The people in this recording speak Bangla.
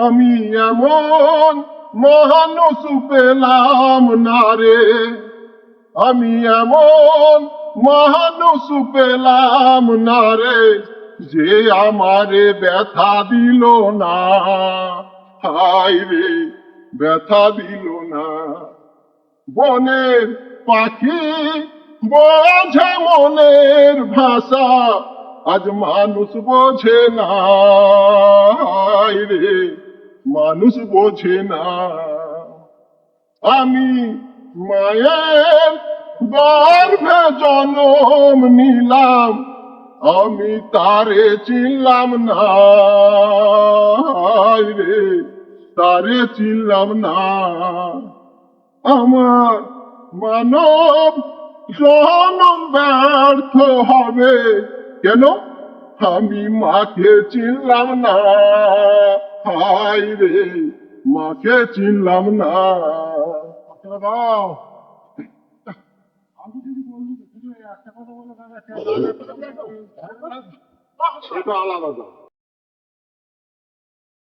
আমি এমন মানুষ পেলাম না রে, আমি এমন মানুষ পেলাম না রে, যে আমারে ব্যথা দিল না। হায় রে, ব্যথা দিল না। বনের পাখি বোঝে মনের ভাষা, আজ মানুষ বোঝে না। হায় রে, মানুষ বোঝে না। আমি মায়ের গর্ভে জন্ম নিলাম, আমি তারে চিনলাম না। হায় রে, তারে চিনলাম না। আমার মানব জনম ব্যর্থ হবে কেন? আমি মাকে চিনলাম না। হায় রে, মাকে চিনলাম না। সেটা আলাদা।